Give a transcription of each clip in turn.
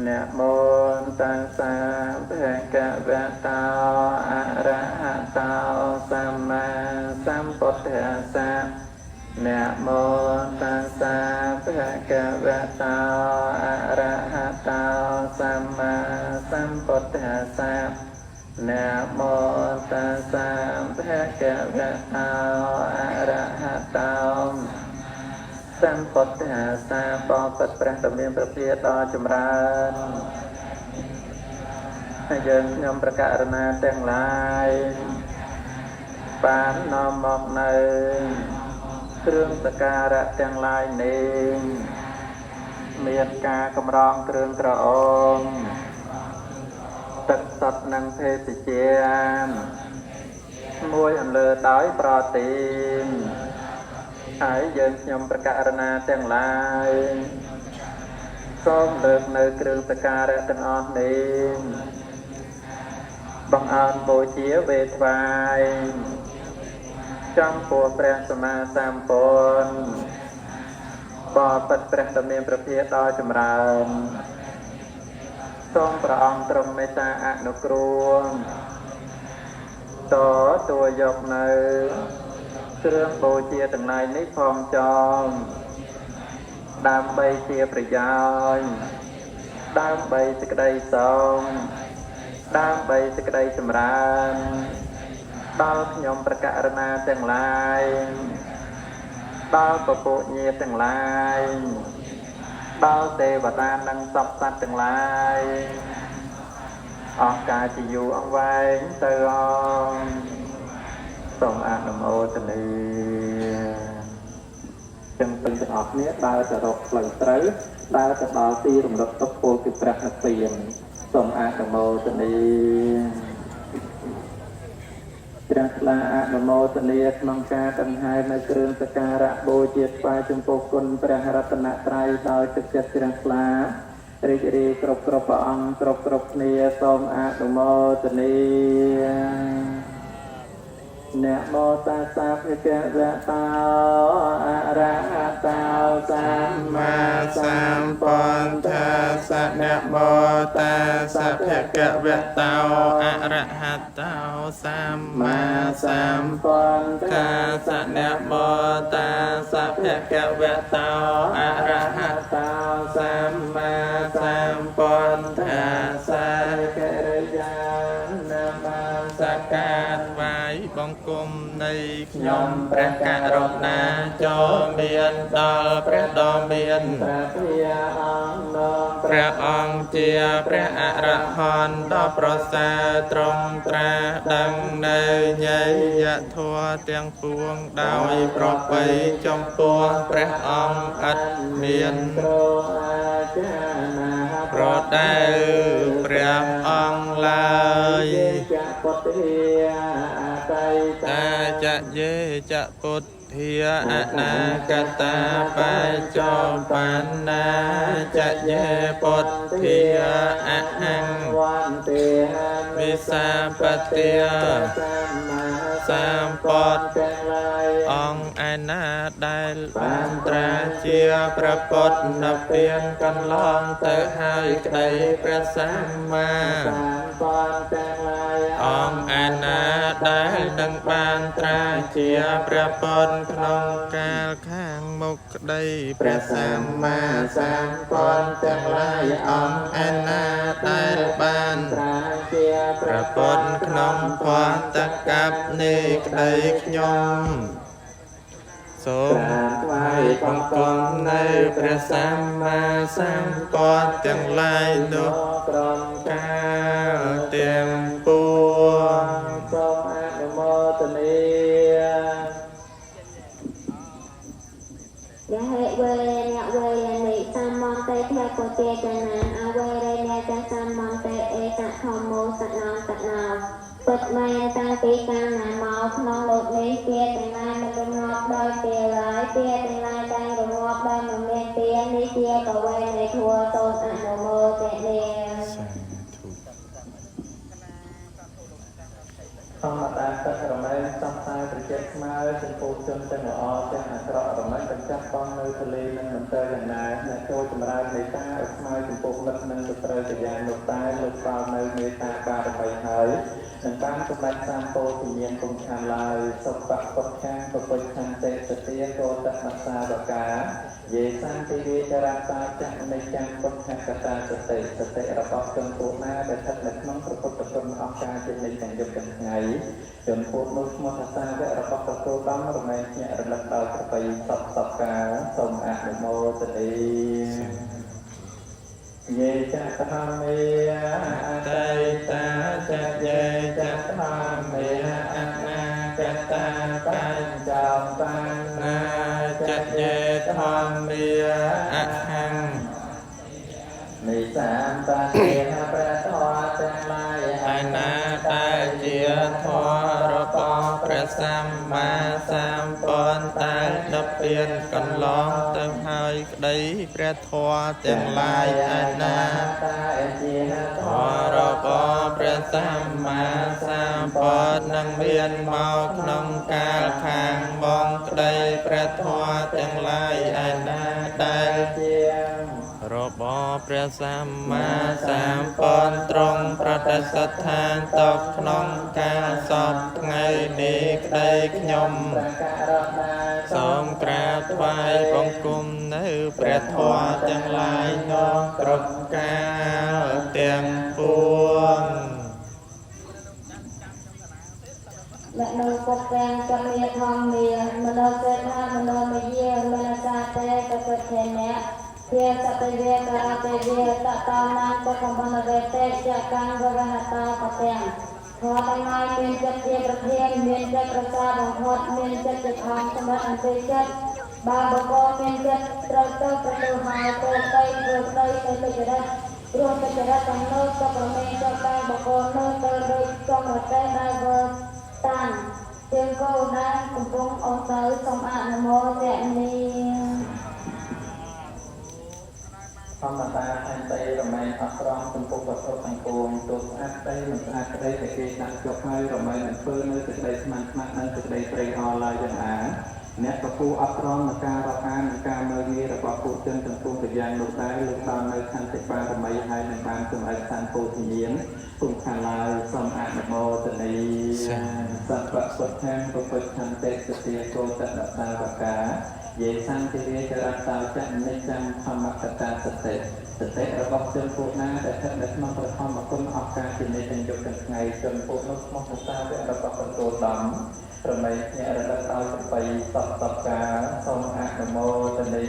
นะโมตัสสะภะคะวะโตอะระหะโตสัมมาสัมพุทธัสสะนะโมตัสสะภะคะวะโตอะระหะโตสัมมาสัมพุทธัสสะนะโมตัสสะภะคะวะโตอะระหะโตสัมพุทธัสสะបបិទ្ធព្រះតមានប្រភាដល់ចម្រើនហើយយើងខ្ញុំប្រកាសណាទាំងឡាយបាននាំមកនៅគ្រឿងសក្ការៈទាំងឡាយនេះមានការកម្រងគ្រឿងក្រអូបទឹកសុទ្ធនិងភេសជ្ជៈមួយអន្លើដោយប្រទីនហើយយើងខ្ញុំប្រកាសណាទាំងឡាយសូមលើកនៅគ្រឿងសក្ការៈទាំងអស់នេះបង្អោនបូជាវេថ្វាយចំពោះព្រះសម្មាសម្ពុទ្ធបបិទ្ធព្រះតមានប្រភាដល់ចម្រើនសូមព្រះអង្គទ្រង់មេត្តាអនុគ្រោះតទួយកនៅគ្រឿងបូជាទាំងឡាយនេះផងចំដើម្បីជាប្រយោជន៍ដើម្បីសេចក្តីសុខដើម្បីសេចក្តីចម្រើនដល់ខ្ញុំប្រកាសណាទាំងឡាយដល់ពពុញាទាំងឡាយដល់ទេវតានិងសព្វសត្វទាំងឡាយអស់កាលជាយូរអង្វែងទៅអងសូមអនុមោទនាចឹងពេញទាំងអស់គ្នាដើរទៅរកផ្លូវត្រូវដើរទៅដល់ទីរំលឹកទុកពលគឺព្រះនិព្វានសូមអនុមោទនាជ្រះថ្លាអនុមោទនាក្នុងការដង្ហែនៅគ្រឿងសក្ការៈបូជាថ្វាយចំពោះគុណព្រះរតនត្រ័យដោយទឹកចិត្តជ្រះថ្លារីករាយគ្រប់ព្រះអង្គគ្រប់គ្នាសូមអនុមោទនាนะโมตัสสะภะคะวะโตอะระหะโตสัมมาสัมพุทธัสสะนะโมตัสสะภะคะวะโตอะระหะโตสัมมาสัมพุทธัสสะนะโมตัสสะภะคะวะโตอะระหะโตสัมมาสัมพุทธัสสะកិរិយានមស្ការថ្វាយបង្គំនៃខ្ញុំព្រះករុណាចូលមានដល់ព្រះដ៏មានព្រះអង្គជាព្រះអរហន្តដ៏ប្រសើរទ្រង់ត្រាស់ដឹងនៅញយធម៌ទាំងពួងដោយប្រពៃចំពោះព្រះអង្គឥតមានប្រដៅព្រះអង្គឡើយតាចយេចពុទ្ធាអនាគតាបច្ចុប្បន្នាចយេពុទ្ធាអហង្វន្តិវិសាបតិសម្ពុទ្ធអង្គឯណាដែលបានត្រាជាព្រះពុទ្ធនិព្វានកន្លងទៅហើយក្តីព្រះសម្មាសម្ពុទ្ធអង្គឯណាដែលនឹងបានត្រាជាព្រះពុទ្ធក្នុងកាលខាងមុខក្តីព្រះសម្មាសម្ពុទ្ធទាំងឡាយអង្គឯណាដែលបានត្រាជាព្រះពុទ្ធក្នុងផតកັບនេះក្តីខ្ញុំសូមថ្វាយបង្គំនៅព្រះសម្មាសម្ពុទ្ធទាំងឡាយនោះក្រុមកាលទាំងពួងសូមអនុមោទនាយៈហេវេអ្នកវេនិសមន្តេភគតិចនាអវេរេអ្នកចសមន្តេអេកធម្មោសណន្តណោពិតមែនតាំងពីកាលណាមកក្នុងលោកនេះទាទាំងឡាយមិនរងាប់ដោយទាឡើយទាទាំងឡាយតែរងាប់ដោយមិនមានទានេះជាកវេនៃធัวសូមអនុមោទនាធម្មតាទឹករមែងសំតាយប្រជិតស្មើចំពោះទ ជនទាំងល្អទាំងអាក្រក់រមែងបញ្ចប់បងនៅទលេនឹងមិនទៅយ៉ាងណាអ្នកចូលចម្រើនមេត្តាឲ្យស្មើចំពោះមិត្តនឹងទៅត្រូវទៅយ៉ាងនោះតែលោកកោនៅមេត្តាបារមីហើយនឹងបានសម្រេចតាមពោធិញ្ញាណគុំខាងឡើយសុបៈពុទ្ធខាងប្រពុជខាងទេសទាកោតមសាវកាយេសន្តិវិចរតាចនៃចាំពុទ្ធកតាសតិរបស់ជនពួកណាដែលស្ថិតនៅក្នុងព្រះពុទ្ធគុណអង្គការជានិច្ចទាំងយប់ទាំងថ្ងៃជនពួកនោះឈ្មោះថាសាវករបស់ព្រះគោដំរមែងញាក់រលឹកដល់ប្របីសពកាលសូមអនុមោទនីយេចតធម្មេតេតាចយេចតធម្មេអនាគតាបញ្ចោបញ្ណាចយេធម្មេអហੰនិសាមតេព្រះធម៌ទាំងឡាយឯណាដែលជាធម៌របស់ព្រះសម្មាសម្ពុទ្ធដែលដឹកពៀនកន្លងទៅហើយក្តីព្រះធម៌ទាំងឡាយឯណាដែលជាធម៌របស់ព្រះសម្មាសម្ពុទ្ធនឹងមានមកក្នុងកាលខាងបងក្តីព្រះធម៌ទាំងឡាយឯណាដែលជារបស់ព្រះសម្មាសម្ពុទ្ធទ្រង់ប្រតិស្ថានតក្នុងកាលសពថ្ងៃនេះក្តីខ្ញុំសូមក្រាបថ្វាយបង្គំនៅព្រះធម៌ទាំងឡាយនោះគ្រប់កាលទាំងពួងអ្នកនៅពុទ្ធទាំងចំនាធម្មមានមនោសេថាមនោមយាមនសាតេកពុទ្ធេនៈជាសតវេករតេវេតតោណាបកំបនវេតេចកាំងវវហតោបទាំងធម៌ទាំងឡាយមានចិត្តជាប្រធានមានចិត្តប្រសាបំផុតមានចិត្តជាធម្មសម្រាប់អន្តេចិត្តបើបកមានចិត្តត្រូវទៅប្រទោហើយទៅទៅទៅទៅចរិតព្រោះចរិតទាំងនោះក៏ប្រមេចការបកនោះទៅដូចចំរតេដែលវើតានជាងគោដែលកំពុងអស់ទៅសូមអនុមោទនាធម្មតាអន្តេរមែងអត្រង់ចំពោះវត្ថុទាំងពួងទោះស្អាតក្តីមិនស្អាតក្តីតែគេដាក់ចុះហើយរមែងមិនធ្វើនៅសេចក្តីស្មានស្មាក់និងសេចក្តីត្រេកអរឡើយយ៉ាងណាអ្នកពពុះអត្រង់នឹងការរាប់អាននិងការមើលងាយរបស់ពួកជនទាំងពួងទៅយ៉ាងនោះដែរលើកដល់នៅខន្តិបារមីហើយនឹងបានសម្រេចតាមពោធិញ្ញាណគុំខាងឡើយសូមអនុមោទនីសព្វពុទ្ធខាងប្រពុតខន្តិសទាកោតតសាវកាយេសន្តិវិចរតាចនិច្ចំធម្មកតាសតិរបស់ជនពួកណាដែលស្ថិតនៅក្នុងព្រះធម្មគុណអស់ការជានិច្ចទាំងយប់ទាំងថ្ងៃជនពួកនោះឈ្មោះថាសាវករបស់ព្រះគោដំប្រមេញាក់រលឹកដល់ប្របីសពកាលសូមអនុមោទនី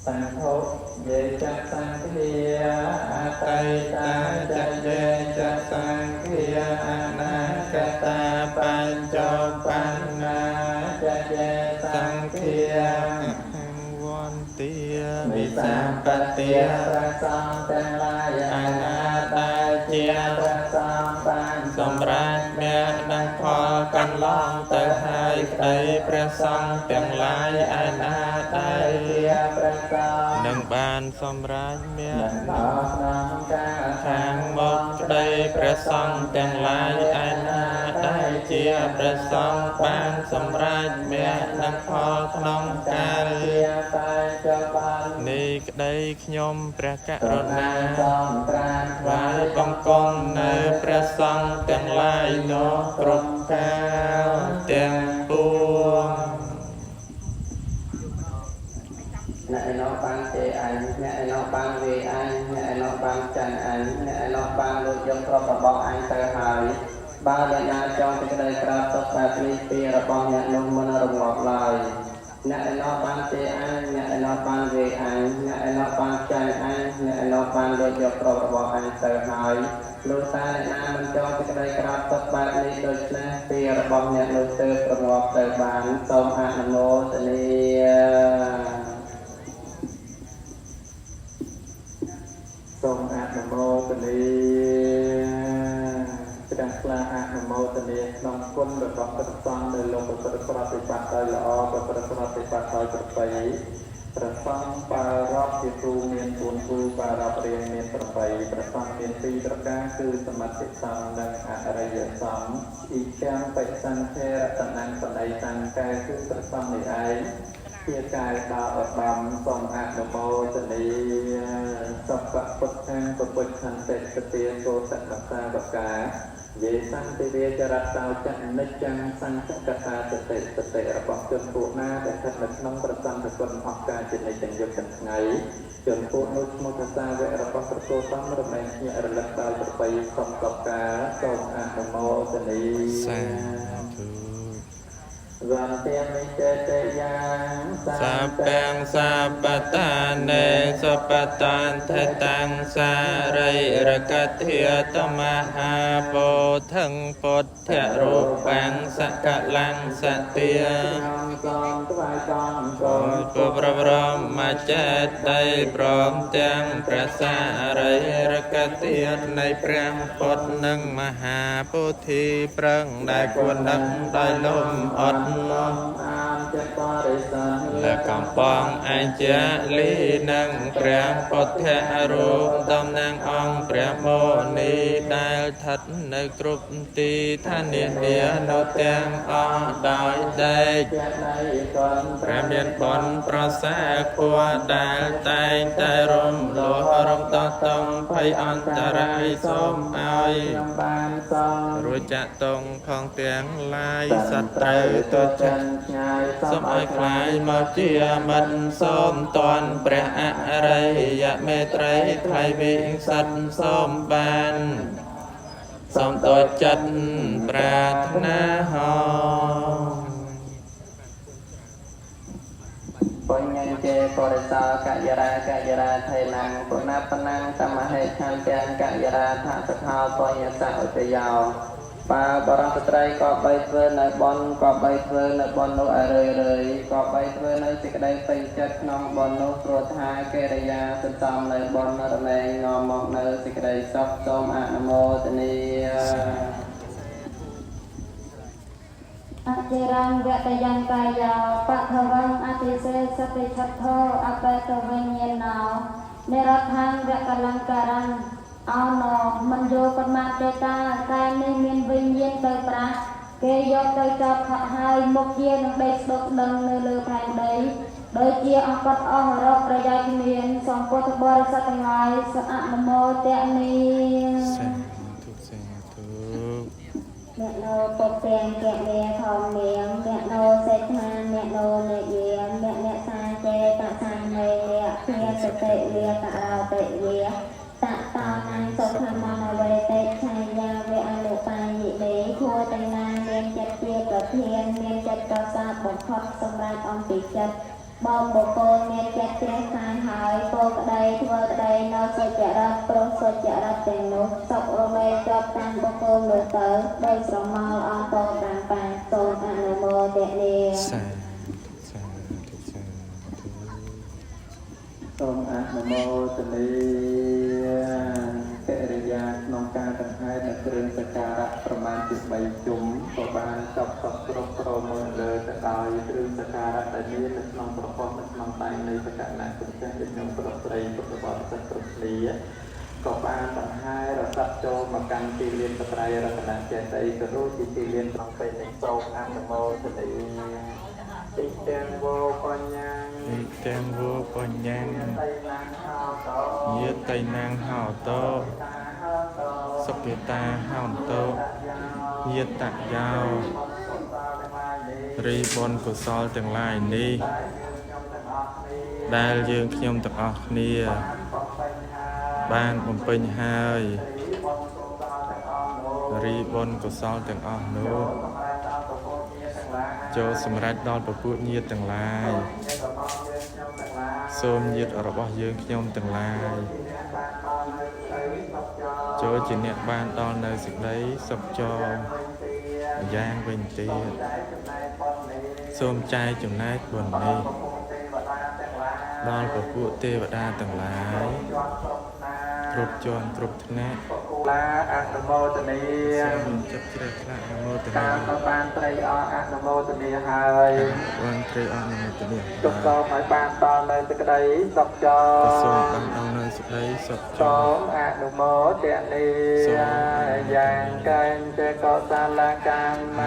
សង្ឃោយេចសង្ឃាអតេតាចយេចសង្ឃាអនាគតាបញ្ចោបញ្ណាចយេសង្ឃាវន្ទាវិសម្បទាព្រះសង្ឃទាំងឡាយឯណាដែលជាព្រះសង្ឃបានសម្រាប់អ្នកនឹងផលកន្លងទៅហើយក្តីព្រះសង្ឃទាំងឡាយឯណាដែលជាព្រះសង្ឃនឹងបានសម្រាប់អ្នកក្នុងខាងមកក្តីព្រះសង្ឃទាំងឡាយឯណាដែលជាព្រះសង្ឃបានសម្រាប់អ្នកនឹងផលក្នុងកាលនេះក្តីខ្ញុំព្រះករុណាថ្វាយបង្គំនៅព្រះសង្ឃទាំងឡាយនោះគ្រប់កាលទាំងពួងអ្នកឯណោះបានទេអញអ្នកឯណោះបានវេអញអ្នកឯណោះបានចាញ់អញអ្នកឯណោះបានលួចយកទ្រព្យរបស់អញទៅហើយបើអ្នកណាចង់សេចក្តីក្រោធទុកបែបនេះពីរបស់អ្នកនោះមិនរងាប់ឡើយអ្នកឯណោះបានទេអញអ្នកឯណោះបានវេអញអ្នកឯណោះបានចាញ់អញអ្នកឯណោះបានលួចយកទ្រព្យរបស់អញទៅហើយលុះតែអ្នកណាមិនចង់សេចក្តីក្រោធទុកបែបនេះដូច្នេះពីរបស់អ្នកនោះទើបរងាប់ទៅបានសូមអនុមោទនាសូមអនុមោទនាព្រះខ្លាអនុមោទនាក្នុងគុណរបស់ព្រះសង្ឃនៅលោកប្រព្រឹត្តប្រតិបត្តិដោយល្អប្រព្រឹត្តប្រតិបត្តិដោយប្រពៃ ประสังปารบที่ครูเมียนปูนครูปารบเรียนเมียนประไปประสังเมียนปีประการคือสมัติสังดังอริยสังอีกแก้มไปสังเทระตนังปนัยสังกายคือประสังในไอเทียกายดาวบำทรงอาณโมตนีสัพพะพุทธังปปุชันเตสเตียโกสัตตาปกาเยสังติเวจรัตตาจันนิจังสังฆกตาสเตสเตระบอกจนผู้หน้าแต่ขัดนักน้องประสังตะกนออกการจิตในจังยศกันไงจนผู้นุสมุทสาเวระบอกประโตตั้งระเมญญาระลักตาประไปสมกับกาทรงอาณโมตนีวันเตียมิเจเตยังสัพเพสัพปตาเนสัพปตันเทตังสาริรกเทียตมหาโพธังปุถเถรูปังสกลังสเตียปุปรบรมมาเจตได้พร้อมเตียงพระสาริรกเทียในพระพุทธนึงมหาปุถีเปร่งได้ควรดังได้ลมอดและกำปองไอเจลีนังพระพุทธรูปตำนางองพระโมนีได้ทัดในกรุปตีท่านเนียโนเตียงอได้ได้พระเมียนปนประสาขัวได้แต่ได้รมโลรมต่อตรงไปอันตรายสมเอารู้จักตรงของเตียงลายสัตว์ไตรตัวจันสมอ้อยคลายมาเจียมันส้มตอนพระอะไรยะเมตรัยไทยวิสัตส้มบานส้มตัวจันปรารถนาหอปัญญเจโกริตากะยราไทยนังปุณปนังสมเหชันเตียงกะยราทัสทาวปัญญสาวจะยาวปาบรมสตรีก็ใบเฟื่อในบอลก็ใบเฟื่อในบอลโนเลยก็ใบเฟื่อในสิกได้ไปจัดน้องบอลโนโปรธาเกริยาสตอมในบอลนรแมงงอมองในสิกได้ซอกซอมอะโมตนีอจิรังเวตยังกายาปะทวังอติเสสติชัตโธอเปตวิญญาณาวเนรพังเวกลังการังเอาหนอมันโยกันมาเจตาการในเมียนวิญญาณเตยปราเกยกเตยจับหายมุกเยียนเด็กดกดังในเลือแผ่นใดโดยเจียอังกัดอ่องรบประยายเมียนสองพุทธบริษัททั้งหลายสะอาดโมเตนีเมโนปกเตียงแกะเมียทองเมียงเมโนเศษทานเมโนเนเยียเมเนซาเจตะซาเมเลียเพียสเตเลียตะเราเตเลียตะตานังสุขมานเวเตชัยยาเวอนุปายิเมทัวตังนางเมียนจัดเกียประเทียนเมียนจัดประสาบทพดสมราชอมปิจัดบอมโบโกเมียนจัดเตสายหายโปกไดทัวไดนอสจรัตโปรสจรัตเตนุสกโอเมจับตังโบโกเลือเตอโดยสมมาอโตตังปาโตอนุโมเตเนียทรงอนุโมทนีเกริยาน้องการตั้งให้ในเครื่องสักการะประมาณ10 ใบจุ่มประมาณจับสับกรบโปรมือเลยจะตายเครื่องสักการะแต่นี้เป็นน้องประกอบเป็นน้องตายในสักการะเป็นแค่เป็นน้องประปรายประกอบสักประปรีก็บ้านตั้งให้เราสับโจมากันตีเลียนประปรายรัตนเจตอีกรู้ที่ตีเลียนลองไปในโซนอนุโมทนีติเตงโวปัญญังเตงโวปัญญังเยตัยนางหาวโตสเปตาหาวโตเยตะยาวรีบนกุศลទាំងឡាយនេះដែលយើងខ្ញុំទាំងអស់គ្នាបានបំពេញហើយរីបនកុសលទាំងអស់នោះចូលសម្រេចដល់ពពួកញាតិទាំងឡាយសូមញាតិរបស់យើងខ្ញុំទាំងឡាយចូលជាអ្នកបានដល់នៅសេចក្តីសុខចរយ៉ាងវិញទៀតសូមចែកចំណែកបុណ្យនេះដល់ពពួកទេវតាទាំងឡាយ គ្រប់ជាន់គ្រប់ថ្នាក់ ឡាអនុមោទនា ចាប់ជ្រះថ្នាក់អនុមោទនា តាមបានត្រីអអនុមោទនាហើយ បានត្រីអនុមោទនា ជុំសូមឲ្យបានដល់នៅសេចក្តីសុខចរ សូមបានដល់នៅសេចក្តីសុខច សូ រ មអនុមោទនាយ៉ាងកែងចេកុសលកម្ម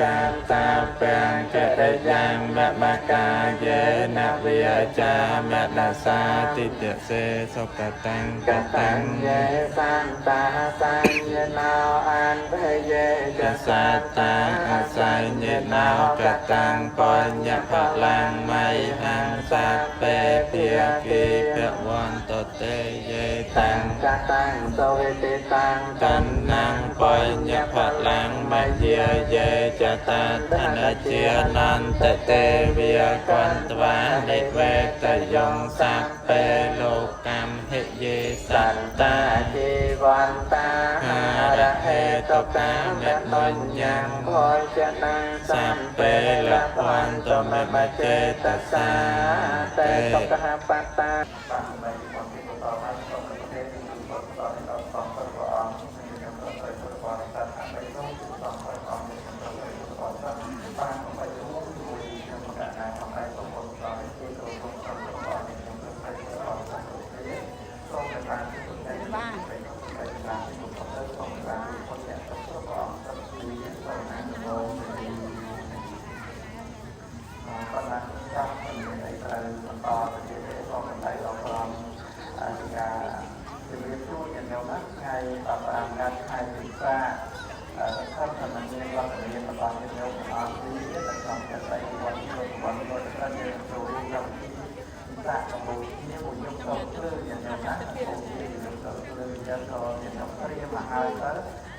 កានតាពាំងចរិយ៉ាងមបកាយេនវិយាមដាសាតិទិសេសុខតាំងកតាំងយេសន្តាសញ្ញណោអន្តយេចសតាអសញ្ញណោកតាំងបញ្ញផលាំងមៃហង្សពេភាគីភវន្តតេយេតាំងកតាំងសវេតិតាំងកណ្ណងបញ្ញផលាំងមយាយេចតាធនជានន្តតេវិកន្តវានិវេតយងសព្ពេលោកកម្មហិយេសន្តាជីវន្តាហារហេតកាមេមញ្ញំភោចនាសព្ពេលភវន្តមេបចេតសាតេសុខបត្តា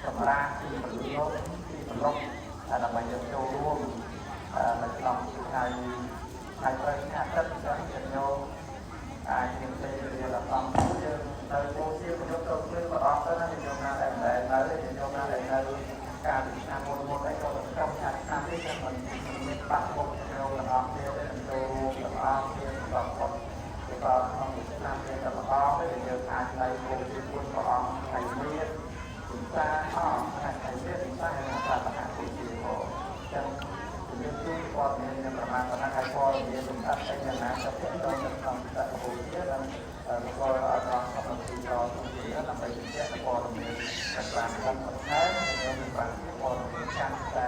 សម្រាប់ទីប្រយោគទីប្រឡប់ដើម្បីយកចូលរួមនៅក្នុងថ្ងៃប្រតិអាទិត្យចឹងជាញោមអាចមានពេលវេលាដល់អំពីយើងទៅពោលជាប្រយោគទៅលើប្រអប់ទៅណាញោមណាដែលនៅញោមណាដែលនៅការពិសាមុនអីក៏ต้องការតាមនេះចឹងមិនមានបាក់មុខញោមទាំងអស់គ្នាទៅចូលរួមទាំងអស់គ្នាទាំងអស់គឺក៏ក្នុងឆ្នាំនេះទាំងអស់ទៅយើងអាចទៅពោលជាពុទ្ធព្រះអង្គហើយមានសាអស់ហើយមានសាសាបហាគុជីហោចឹងយើងជួយគាត់មានប្រមាណប៉ុណ្ណាហើយគាត់មានសម្រាប់តែយ៉ាងណាទៅទៅដល់ក្នុងតកូលទៀតនិងគាត់អត់ដល់ក្នុងទីដល់ទីដើម្បីជាគាត់មានប្រកាសបន្ថែមនិងមានប្រាក់គាត់មានការតែ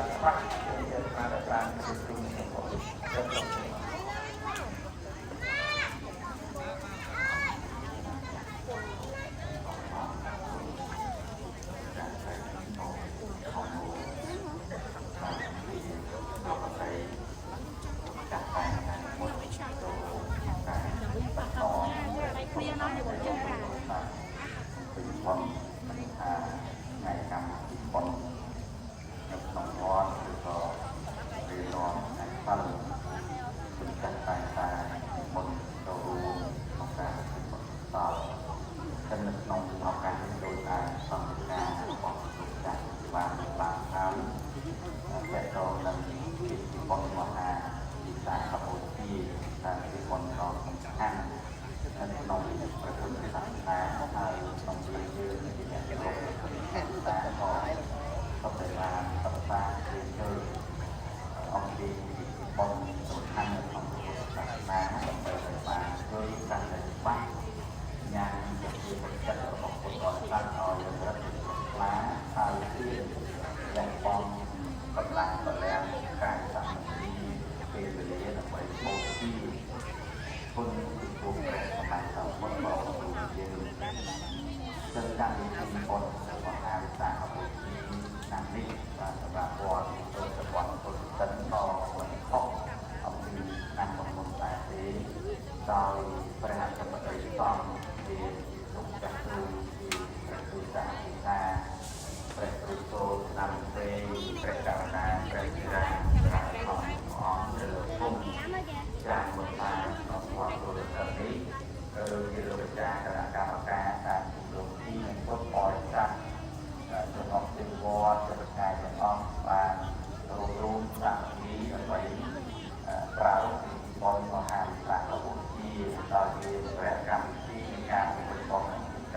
ច្បាស់ជាស្មារតីប្រាំជាទីរបស់ចឹង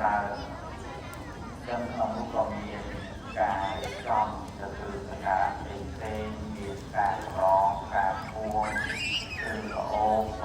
ច្រើនចឹងក្នុងនោះក៏មានការចំទៅគឺការផ្សេងៗមានការក្រងការពួនឬក៏អូប